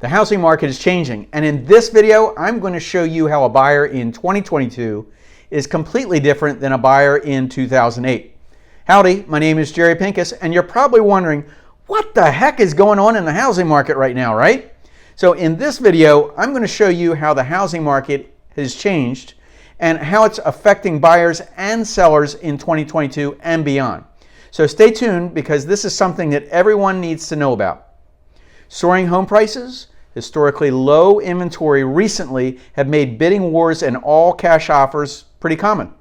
The housing market is changing, and in this video, I'm going to show you how a buyer in 2022 is completely different than a buyer in 2008. Howdy, my name is Jerry Pincus, and you're probably wondering, what the heck is going on in the housing market right now, right? So in this video, I'm going to show you how the housing market has changed and how it's affecting buyers and sellers in 2022 and beyond. So stay tuned because this is something that everyone needs to know about. Soaring home prices, historically low inventory recently have made bidding wars and all cash offers pretty common.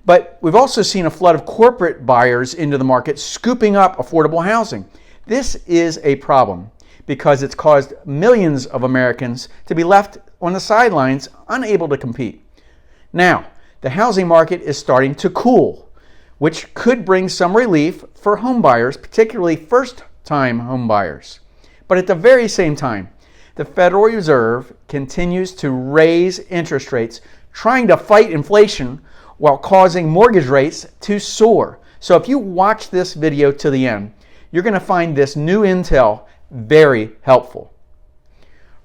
But we've also seen a flood of corporate buyers into the market scooping up affordable housing. This is a problem because it's caused millions of Americans to be left on the sidelines, unable to compete. Now, the housing market is starting to cool, which could bring some relief for home buyers, particularly first-time home buyers. But at the very same time, the Federal Reserve continues to raise interest rates, trying to fight inflation while causing mortgage rates to soar. So if you watch this video to the end, you're going to find this new intel very helpful.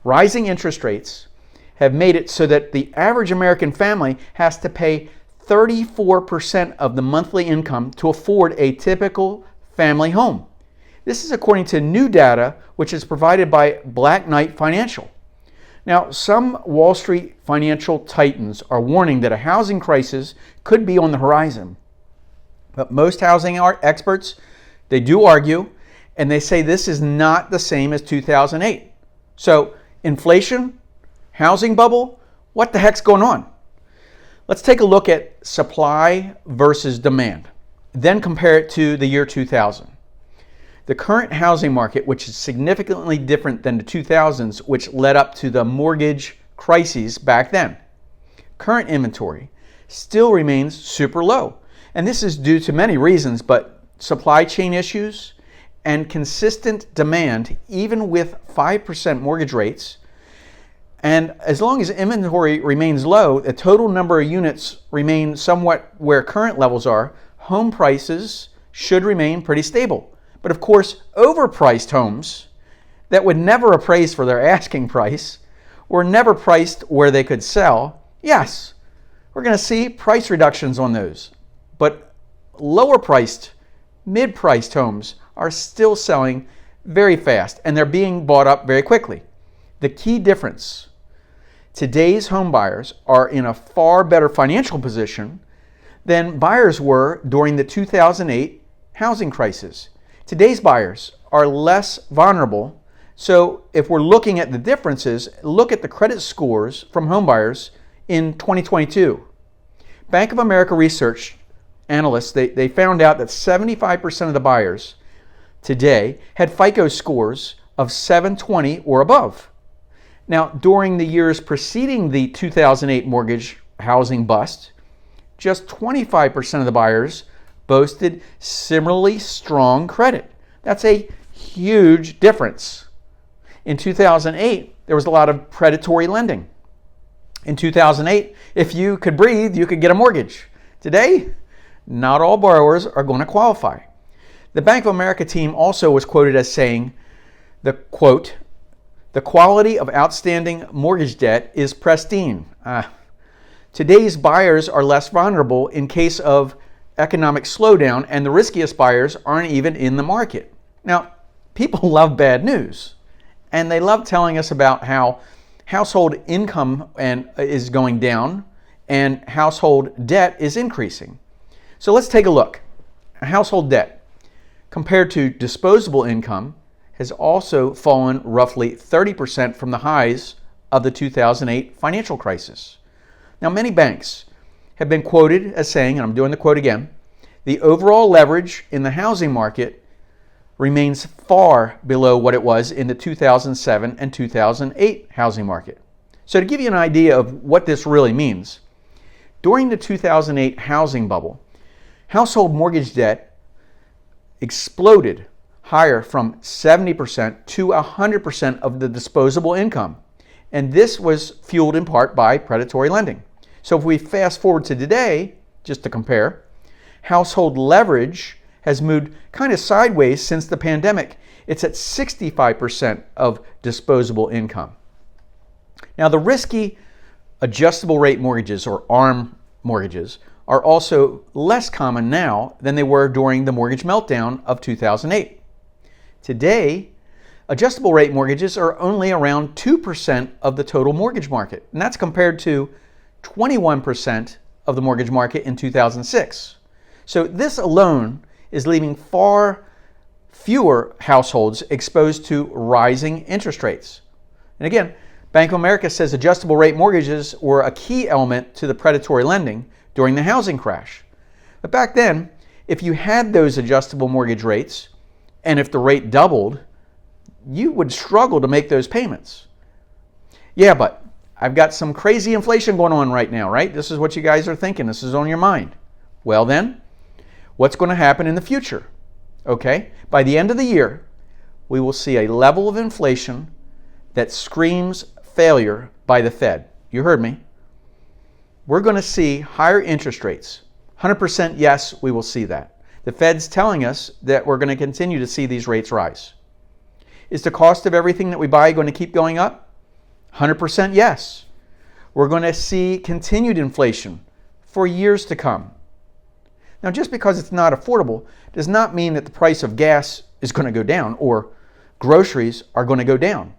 Rising interest rates have made it so that the average American family has to pay 34% of the monthly income to afford a typical family home. This is according to new data, which is provided by Black Knight Financial. Now, some Wall Street financial titans are warning that a housing crisis could be on the horizon. But most housing experts, they do argue, and they say this is not the same as 2008. So, inflation, housing bubble, what the heck's going on? Let's take a look at supply versus demand, then compare it to the year 2000. The current housing market, which is significantly different than the 2000s, which led up to the mortgage crises back then. Current inventory still remains super low. And this is due to many reasons, but supply chain issues and consistent demand, even with 5% mortgage rates. And as long as inventory remains low, the total number of units remain somewhat where current levels are, home prices should remain pretty stable. But of course, overpriced homes that would never appraise for their asking price or never priced where they could sell, yes, we're going to see price reductions on those. But lower priced, mid-priced homes are still selling very fast and they're being bought up very quickly. The key difference, today's home buyers are in a far better financial position than buyers were during the 2008 housing crisis. Today's buyers are less vulnerable. So if we're looking at the differences, look at the credit scores from home buyers in 2022. Bank of America research analysts, they found out that 75% of the buyers today had FICO scores of 720 or above. Now, during the years preceding the 2008 mortgage housing bust, just 25% of the buyers boasted similarly strong credit. That's a huge difference. In 2008, there was a lot of predatory lending. In 2008, if you could breathe, you could get a mortgage. Today, not all borrowers are going to qualify. The Bank of America team also was quoted as saying, the quote, "The quality of outstanding mortgage debt is pristine." Today's buyers are less vulnerable in case of economic slowdown, and the riskiest buyers aren't even in the market. Now, people love bad news, and they love telling us about how household income is going down and household debt is increasing. So let's take a look. Household debt compared to disposable income has also fallen roughly 30% from the highs of the 2008 financial crisis. Now, many banks have been quoted as saying, and I'm doing the quote again, the overall leverage in the housing market remains far below what it was in the 2007 and 2008 housing market. So to give you an idea of what this really means, during the 2008 housing bubble, household mortgage debt exploded higher from 70% to 100% of the disposable income. And this was fueled in part by predatory lending. So if we fast forward to today, just to compare, household leverage has moved kind of sideways since the pandemic. It's at 65% of disposable income. Now, the risky adjustable rate mortgages, or ARM mortgages, are also less common now than they were during the mortgage meltdown of 2008. Today, adjustable rate mortgages are only around 2% of the total mortgage market, and that's compared to 21% of the mortgage market in 2006. So this alone is leaving far fewer households exposed to rising interest rates. And again, Bank of America says adjustable rate mortgages were a key element to the predatory lending during the housing crash. But back then, if you had those adjustable mortgage rates, and if the rate doubled, you would struggle to make those payments. Yeah, but I've got some crazy inflation going on right now, right? This is what you guys are thinking. This is on your mind. Well then, what's going to happen in the future? Okay, by the end of the year, we will see a level of inflation that screams failure by the Fed. You heard me. We're going to see higher interest rates. 100% yes, we will see that. The Fed's telling us that we're going to continue to see these rates rise. Is the cost of everything that we buy going to keep going up? 100% yes. We're going to see continued inflation for years to come. Now, just because it's not affordable does not mean that the price of gas is going to go down or groceries are going to go down.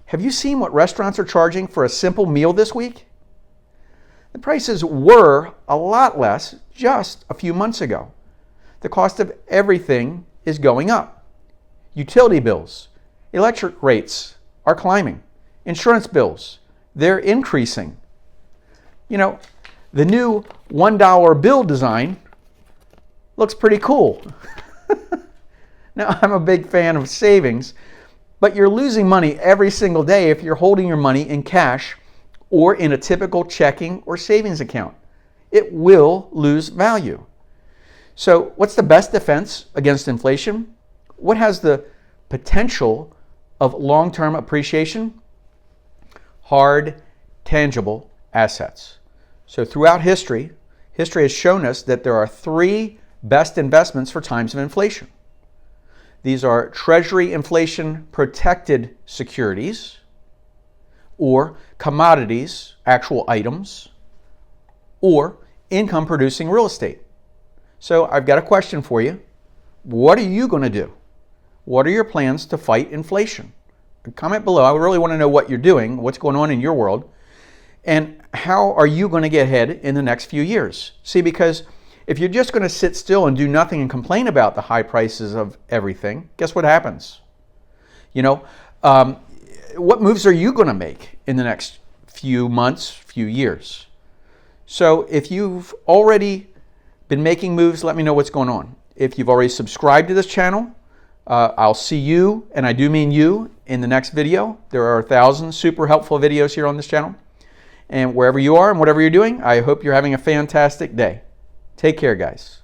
Have you seen what restaurants are charging for a simple meal this week? The prices were a lot less just a few months ago. The cost of everything is going up. Utility bills, electric rates are climbing. Insurance bills, they're increasing. You know, the new $1 bill design looks pretty cool. Now, I'm a big fan of savings, but you're losing money every single day if you're holding your money in cash or in a typical checking or savings account. It will lose value. So what's the best defense against inflation? What has the potential of long-term appreciation? Hard, tangible assets. So throughout history has shown us that there are three best investments for times of inflation. These are Treasury inflation protected securities, or commodities, actual items, or income producing real estate. So I've got a question for you. What are you going to do? What are your plans to fight inflation? Comment below. I really want to know what you're doing, what's going on in your world, and how are you going to get ahead in the next few years? See, because if you're just going to sit still and do nothing and complain about the high prices of everything, guess what happens? You know, what moves are you going to make in the next few months, few years? So if you've already been making moves, let me know what's going on. If you've already subscribed to this channel, I'll see you, and I do mean you, in the next video. There are 1,000 super helpful videos here on this channel. And wherever you are and whatever you're doing, I hope you're having a fantastic day. Take care, guys.